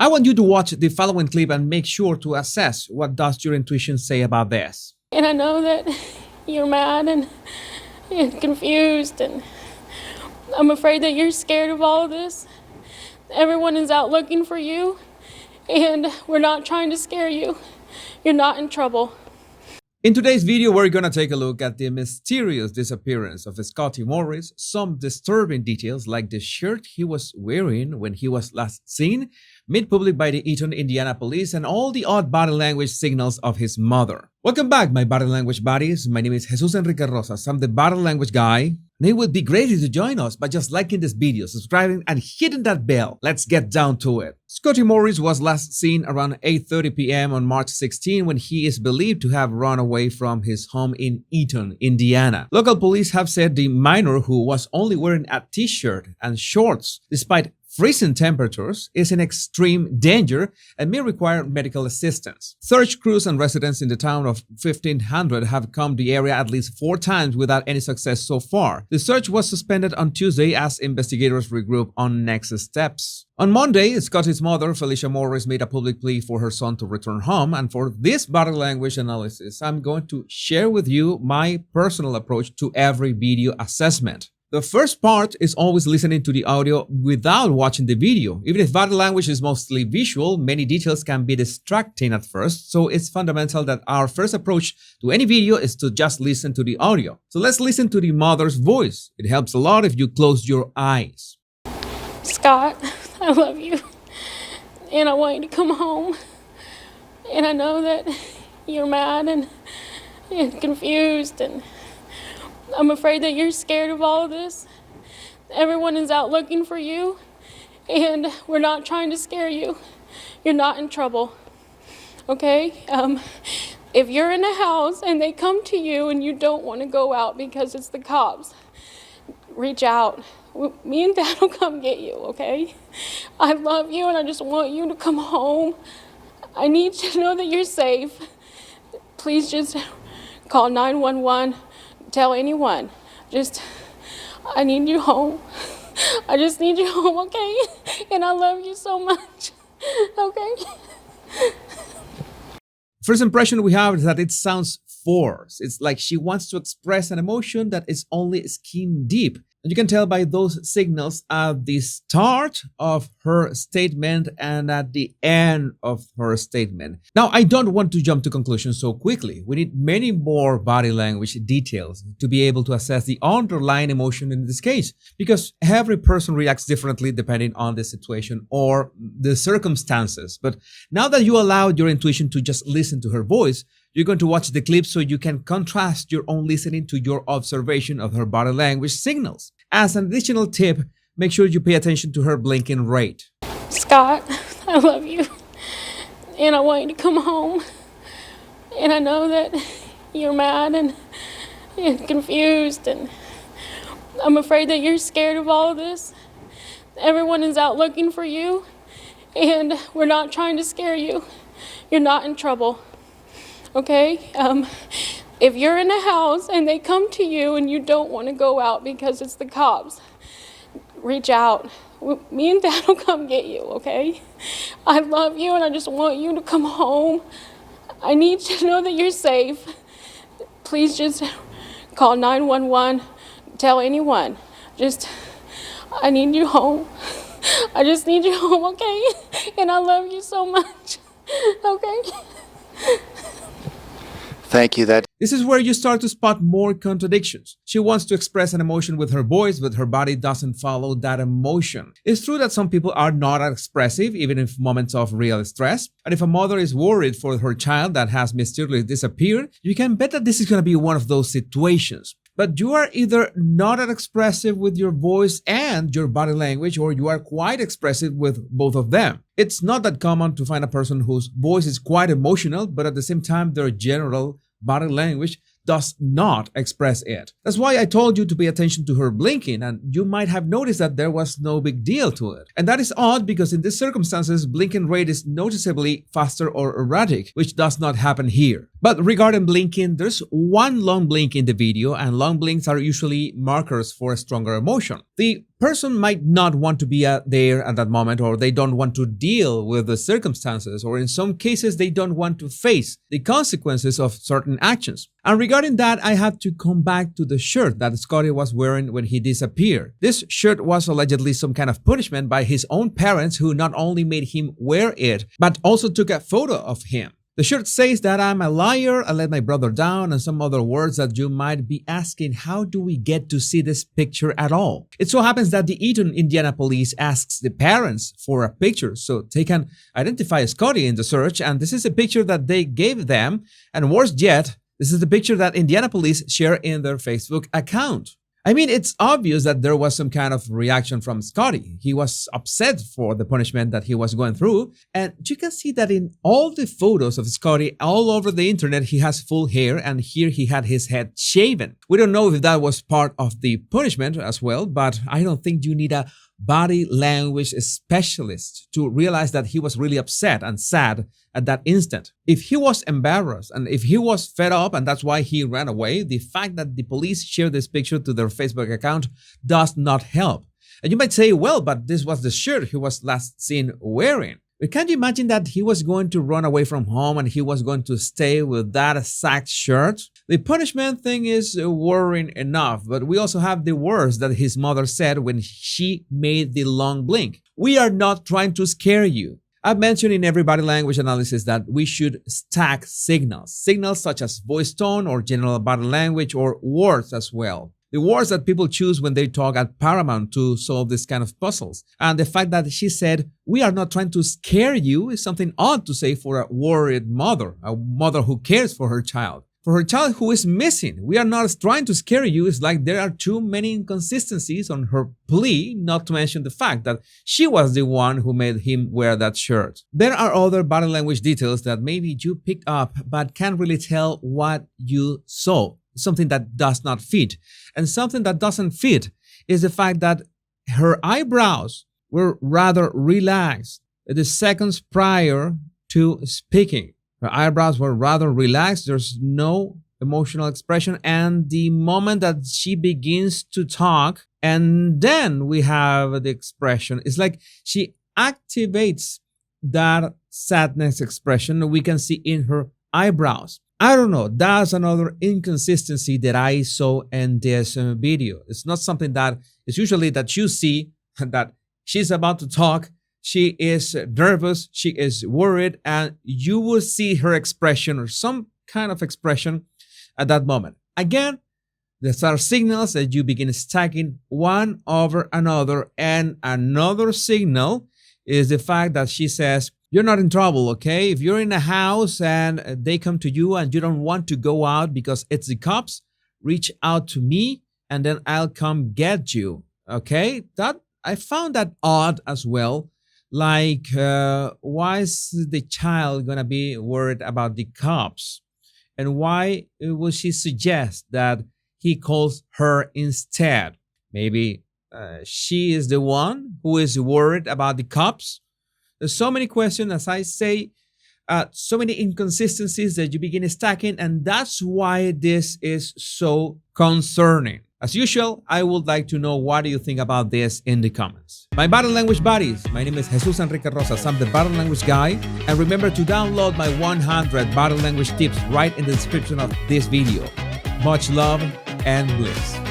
I want you to watch the following clip and make sure to assess what does your intuition say about this. And I know that you're mad and confused, and I'm afraid that you're scared of all of this. Everyone is out looking for you, and we're not trying to scare you. You're not in trouble. In today's video, we're going to take a look at the mysterious disappearance of Scottie Morris, some disturbing details like the shirt he was wearing when he was last seen, made public by the Eaton, Indiana police, and all the odd body language signals of his mother. Welcome back, my body language buddies. My name is Jesus Enrique Rosas. I'm the body language guy. And it would be great if you join us by just liking this video, subscribing, and hitting that bell. Let's get down to it. Scottie Morris was last seen around 8:30 p.m. on March 16 when he is believed to have run away from his home in Eaton, Indiana. Local police have said the minor, who was only wearing a t-shirt and shorts despite freezing temperatures, is in extreme danger and may require medical assistance. Search crews and residents in the town of 1500 have combed the area at least 4 times without any success so far. The search was suspended on Tuesday as investigators regroup on next steps. On Monday, Scottie's mother, Felicia Morris, made a public plea for her son to return home, and for this body language analysis, I'm going to share with you my personal approach to every video assessment. The first part is always listening to the audio without watching the video. Even if body language is mostly visual, many details can be distracting at first, so it's fundamental that our first approach to any video is to just listen to the audio. So let's listen to the mother's voice. It helps a lot if you close your eyes. Scott, I love you, and I want you to come home. And I know that you're mad and confused, and I'm afraid that you're scared of all of this. Everyone is out looking for you, and we're not trying to scare you. You're not in trouble, okay? If you're in a house and they come to you and you don't want to go out because it's the cops, reach out. Me and Dad will come get you, okay? I love you, and I just want you to come home. I need you to know that you're safe. Please just call 911. Tell anyone. I need you home. I just need you home, okay? And I love you so much, okay? First impression we have is that it sounds forced. It's like she wants to express an emotion that is only skin deep. And you can tell by those signals at the start of her statement and at the end of her statement. Now, I don't want to jump to conclusions so quickly. We need many more body language details to be able to assess the underlying emotion in this case, because every person reacts differently depending on the situation or the circumstances. But now that you allowed your intuition to just listen to her voice, you're going to watch the clip so you can contrast your own listening to your observation of her body language signals. As an additional tip, make sure you pay attention to her blinking rate. Scott, I love you, and I want you to come home. And I know that you're mad and confused, and I'm afraid that you're scared of all of this. Everyone is out looking for you, and we're not trying to scare you. You're not in trouble, okay? If you're in a house and they come to you and you don't want to go out because it's the cops, reach out. Me and Dad will come get you, okay? I love you, and I just want you to come home. I need you to know that you're safe. Please just call 911. Tell anyone. I need you home. I just need you home, okay? And I love you so much, okay? Thank you. This is where you start to spot more contradictions. She wants to express an emotion with her voice, but her body doesn't follow that emotion. It's true that some people are not expressive, even in moments of real stress. And if a mother is worried for her child that has mysteriously disappeared, you can bet that this is going to be one of those situations. But you are either not as expressive with your voice and your body language, or you are quite expressive with both of them. It's not that common to find a person whose voice is quite emotional, but at the same time, their general body language does not express it. That's why I told you to pay attention to her blinking, and you might have noticed that there was no big deal to it. And that is odd because in these circumstances, blinking rate is noticeably faster or erratic, which does not happen here. But regarding blinking, there's one long blink in the video, and long blinks are usually markers for a stronger emotion. The person might not want to be there at that moment, or they don't want to deal with the circumstances, or in some cases, they don't want to face the consequences of certain actions. And regarding that, I have to come back to the shirt that Scottie was wearing when he disappeared. This shirt was allegedly some kind of punishment by his own parents, who not only made him wear it, but also took a photo of him. The shirt says that I'm a liar, I let my brother down, and some other words that you might be asking, how do we get to see this picture at all? It so happens that the Eaton, Indiana police asks the parents for a picture so they can identify Scottie in the search, and this is a picture that they gave them, and worse yet, this is the picture that Indiana police share in their Facebook account. I mean, it's obvious that there was some kind of reaction from Scottie. He was upset for the punishment that he was going through. And you can see that in all the photos of Scottie all over the internet, he has full hair, and here he had his head shaven. We don't know if that was part of the punishment as well, but I don't think you need a body language specialist to realize that he was really upset and sad at that instant. If he was embarrassed and if he was fed up and that's why he ran away, the fact that the police shared this picture to their Facebook account does not help. And you might say, well, but this was the shirt he was last seen wearing. But can't you imagine that he was going to run away from home and he was going to stay with that exact shirt? The punishment thing is worrying enough, but we also have the words that his mother said when she made the long blink. We are not trying to scare you. I've mentioned in every body language analysis that we should stack signals. Signals such as voice tone or general body language, or words as well. The words that people choose when they talk are paramount to solve this kind of puzzles. And the fact that she said, we are not trying to scare you, is something odd to say for a worried mother, a mother who cares for her child. For her child who is missing, we are not trying to scare you. It's like there are too many inconsistencies on her plea, not to mention the fact that she was the one who made him wear that shirt. There are other body language details that maybe you picked up but can't really tell what you saw. Something that does not fit. And something that doesn't fit is the fact that her eyebrows were rather relaxed the seconds prior to speaking. Her eyebrows were rather relaxed. There's no emotional expression. And the moment that she begins to talk, and then we have the expression, it's like she activates that sadness expression we can see in her eyebrows. I don't know. That's another inconsistency that I saw in this video. It's not something that is usually that you see that she's about to talk. She is nervous. She is worried, and you will see her expression or some kind of expression at that moment. Again, these are signals that you begin stacking one over another, and another signal is the fact that she says, you're not in trouble, okay? If you're in a house and they come to you and you don't want to go out because it's the cops, reach out to me and then I'll come get you, okay? That I found that odd as well. Like, why is the child gonna be worried about the cops? And why would she suggest that he calls her instead? Maybe she is the one who is worried about the cops? There's so many questions, as I say, so many inconsistencies that you begin stacking, and that's why this is so concerning. As usual, I would like to know what do you think about this in the comments. My body language buddies, my name is Jesus Enrique Rosas. I'm the body language guy, and remember to download my 100 body language tips right in the description of this video. Much love and bliss.